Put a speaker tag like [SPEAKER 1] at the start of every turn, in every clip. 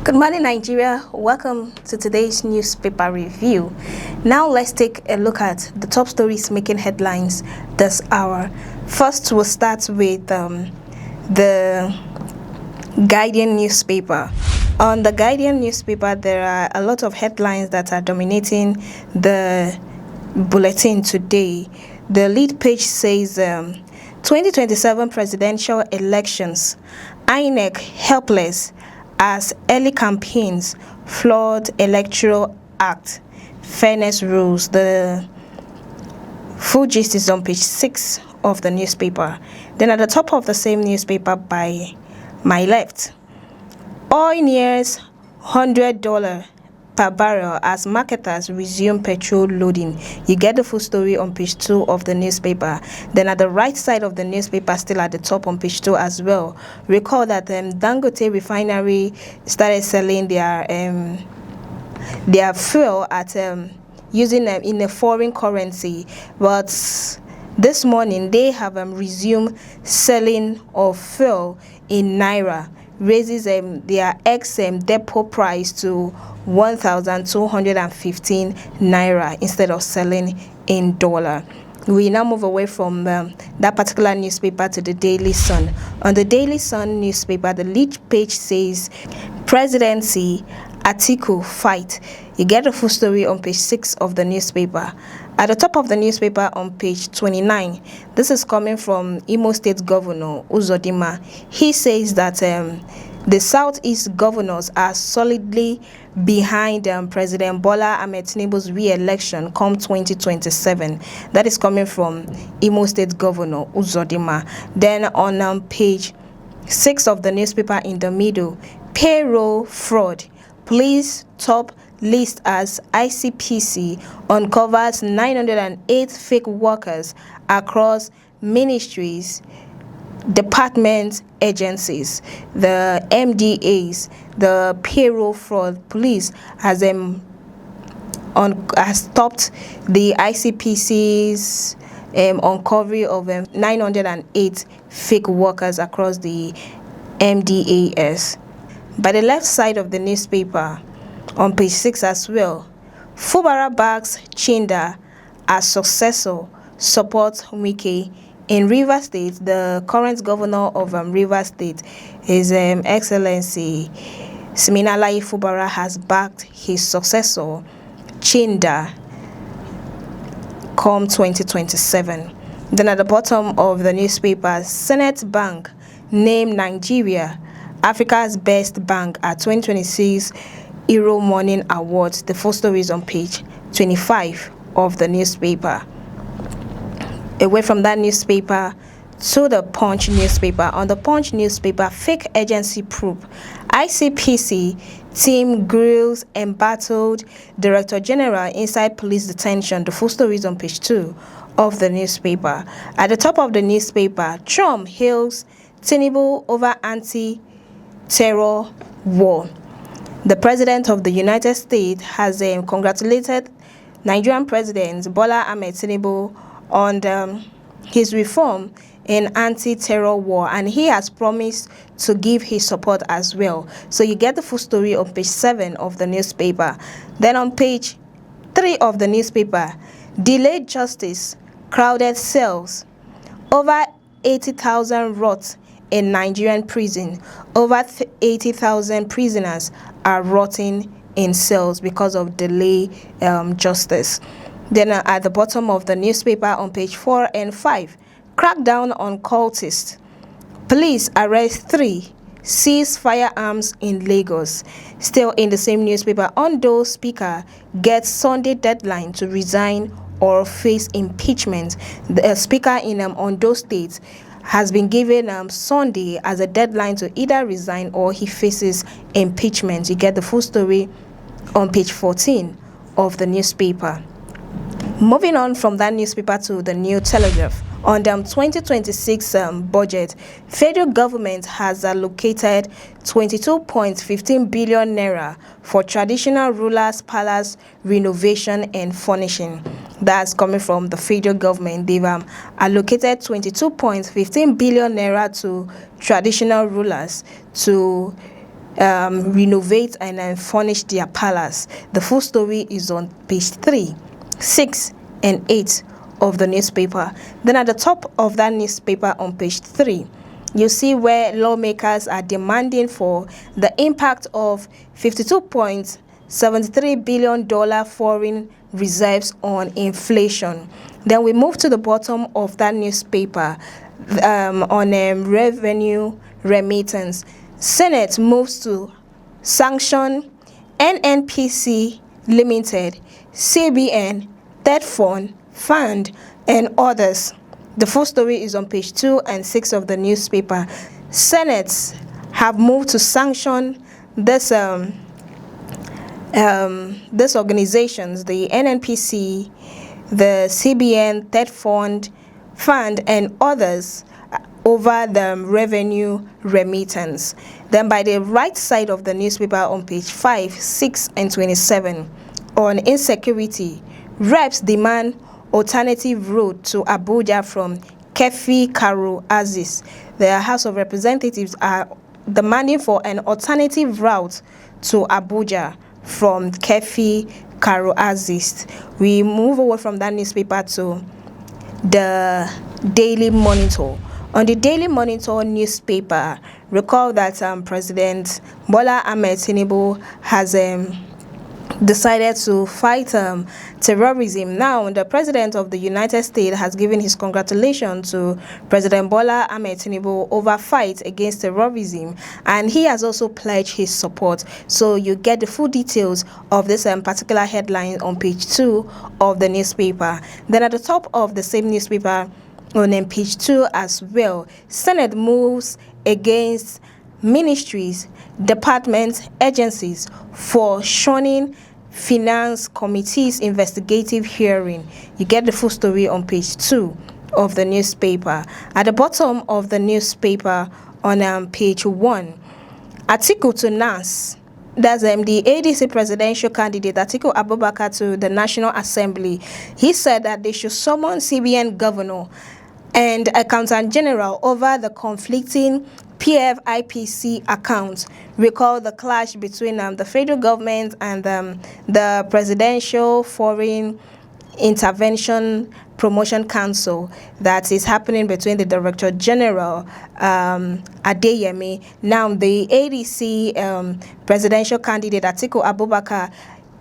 [SPEAKER 1] Good morning, Nigeria. Welcome to today's newspaper review. Now let's take a look at the top stories making headlines this hour. First, we'll start with the Guardian newspaper. On the Guardian newspaper, there are a lot of headlines that are dominating the bulletin today. The lead page says 2027 presidential elections, INEC helpless as early campaigns flawed Electoral Act, fairness rules. The full gist is on page 6 of the newspaper. Then at the top of the same newspaper by my left, oil nears $100 per barrel as marketers resume petrol loading. You get the full story on page 2 of the newspaper. Then at the right side of the newspaper, still at the top on page 2 as well, recall that Dangote refinery started selling their fuel at using them in a foreign currency, but this morning they have resumed selling of fuel in naira, raises their depot price to 1,215 naira instead of selling in dollar. We now move away from that particular newspaper to the Daily Sun. On the Daily Sun newspaper, the lead page says presidency Atiku fight. You get the full story on page 6 of the newspaper. At the top of the newspaper on page 29, this is coming from Imo State Governor Uzodinma. He says that the Southeast governors are solidly behind President Bola Ahmed Tinubu's re-election come 2027. That is coming from Imo State Governor Uzodinma. Then on page 6 of the newspaper in the middle, payroll fraud. Police top list as ICPC uncovers 908 fake workers across ministries, departments, agencies. The MDAs, the payroll fraud police, has stopped the ICPC's uncovery of 908 fake workers across the MDAs. By the left side of the newspaper, on page 6 as well, Fubara backs Chinda as successor, supports Wike. In Rivers State, the current governor of Rivers State, His Excellency Siminalayi Fubara, has backed his successor, Chinda, come 2027. Then at the bottom of the newspaper, Senate Bank named Nigeria Africa's best bank at 2026 Euro Morning Awards. The full story is on page 25 of the newspaper. Away from that newspaper to the Punch newspaper. On the Punch newspaper, fake agency probe. ICPC team grills embattled Director General inside police detention. The full story is on page 2 of the newspaper. At the top of the newspaper, Trump hails Tinubu over anti-terror war. The President of the United States has congratulated Nigerian President Bola Ahmed Tinubu on his reform in anti-terror war, and he has promised to give his support as well. So you get the full story on page 7 of the newspaper. Then on page 3 of the newspaper, delayed justice, crowded cells, over 80,000 rot in Nigerian prison. Over 80,000 prisoners are rotting in cells because of delayed justice. Then at the bottom of the newspaper on page 4 and 5, crackdown on cultists. Police arrest 3, seize firearms in Lagos. Still in the same newspaper, Ondo Speaker gets Sunday deadline to resign or face impeachment. The Speaker in Ondo State has been given Sunday as a deadline to either resign or he faces impeachment. You get the full story on page 14 of the newspaper. Moving on from that newspaper to the New Telegraph. On the 2026 budget, federal government has allocated 22.15 billion naira for traditional rulers' palace renovation and furnishing. That's coming from the federal government. They've allocated 22.15 billion naira to traditional rulers to renovate and furnish their palace. The full story is on page 3, 6, and 8 of the newspaper. Then at the top of that newspaper on page 3, you see where lawmakers are demanding for the impact of $52.73 billion foreign reserves on inflation. Then we move to the bottom of that newspaper on revenue remittance. Senate moves to sanction NNPC Limited, CBN, Third Fund, and others. The full story is on page 2 and 6 of the newspaper. Senates have moved to sanction these organizations, the NNPC, the CBN, Third Fund, and others over the revenue remittance. Then by the right side of the newspaper on page 5, 6, and 27, on insecurity, reps demand alternative route to Abuja from Kefi Karo Aziz. The House of Representatives are demanding for an alternative route to Abuja from Kefi Karo Aziz. We move away from that newspaper to the Daily Monitor. On the Daily Monitor newspaper, recall that President Bola Ahmed Tinubu has decided to fight terrorism. Now, the President of the United States has given his congratulations to President Bola Ahmed Tinubu over fight against terrorism, and he has also pledged his support. So you get the full details of this particular headline on page 2 of the newspaper. Then at the top of the same newspaper, on page 2 as well, Senate moves against ministries, departments, agencies for shunning Finance Committee's investigative hearing. You get the full story on page 2 of the newspaper. At the bottom of the newspaper on page 1, Atiku to NAS. That's the ADC presidential candidate Atiku Abubakar to the National Assembly. He said that they should summon CBN governor and accountant general over the conflicting PFIPC accounts. Recall the clash between the federal government and the Presidential Foreign Intervention Promotion Council that is happening between the Director General Adeyemi. Now the ADC presidential candidate Atiku Abubakar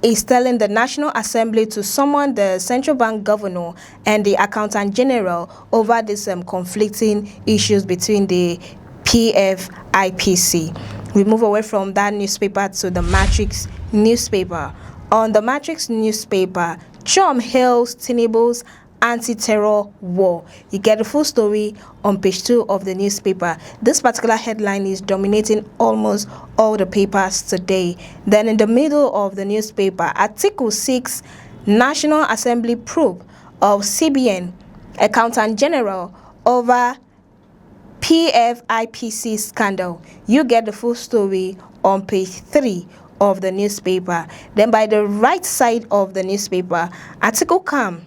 [SPEAKER 1] is telling the National Assembly to summon the central bank governor and the accountant general over these conflicting issues between the PFIPC. We move away from that newspaper to the Matrix newspaper. On the Matrix newspaper, Chom hails Tinubu's anti-terror war. You get the full story on page 2 of the newspaper. This particular headline is dominating almost all the papers today. Then in the middle of the newspaper, Article 6 National Assembly probe of CBN Accountant General over PFIPC scandal. You get the full story on page 3 of the newspaper. Then by the right side of the newspaper, Article Kam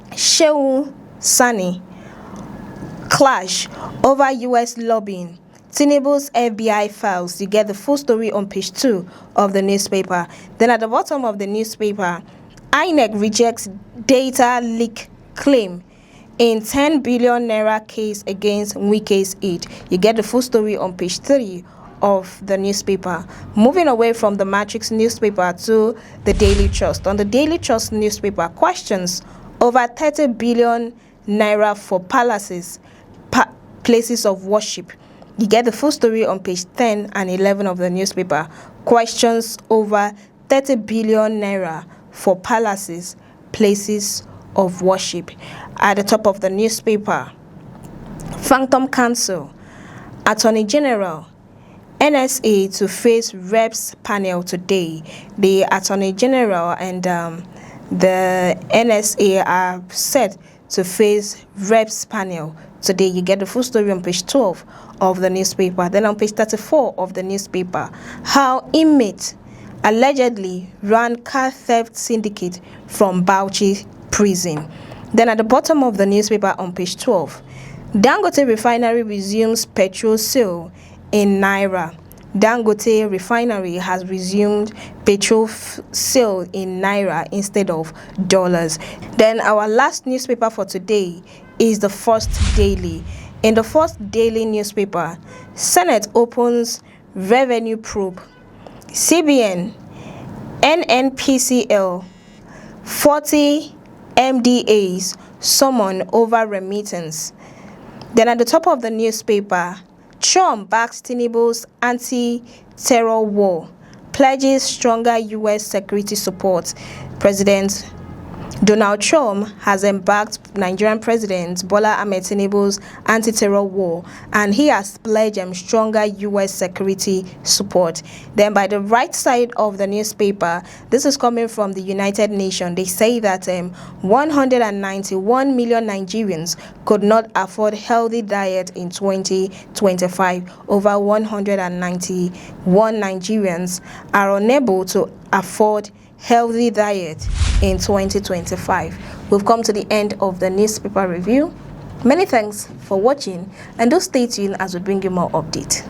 [SPEAKER 1] Shehu Sani clash over US lobbying. Tinubu's FBI files. You get the full story on page 2 of the newspaper. Then at the bottom of the newspaper, INEC rejects data leak claim in 10 billion naira case against Wike's aid. You get the full story on page 3 of the newspaper. Moving away from the Matrix newspaper to the Daily Trust. On the Daily Trust newspaper, questions over 30 billion naira for palaces, places of worship. You get the full story on page 10 and 11 of the newspaper. Questions over 30 billion naira for palaces, places of worship. At the top of the newspaper, Phantom Council, Attorney General, NSA to face reps panel today. The Attorney General and the NSA are set to face reps panel today. You get the full story on page 12 of the newspaper. Then on page 34 of the newspaper, how inmates allegedly ran car theft syndicate from Bauchi prison. Then at the bottom of the newspaper on page 12, Dangote refinery resumes petrol sale in Naira. Dangote refinery has resumed petrol sale in naira instead of dollars. Then our last newspaper for today is the First Daily. In the First Daily newspaper, Senate opens revenue probe. CBN, NNPCL, 40 MDAs summon over remittance. Then at the top of the newspaper, Trump backs Tinubu's anti-terror war, pledges stronger U.S. security support. President Donald Trump has embarked Nigerian President Bola Ahmed Tinubu's anti-terror war, and he has pledged stronger U.S. security support. Then by the right side of the newspaper, this is coming from the United Nations. They say that 191 million Nigerians could not afford healthy diet in 2025. Over 191 Nigerians are unable to afford healthy diet in 2025. We've come to the end of the newspaper review. Many thanks for watching, and do stay tuned as we bring you more updates.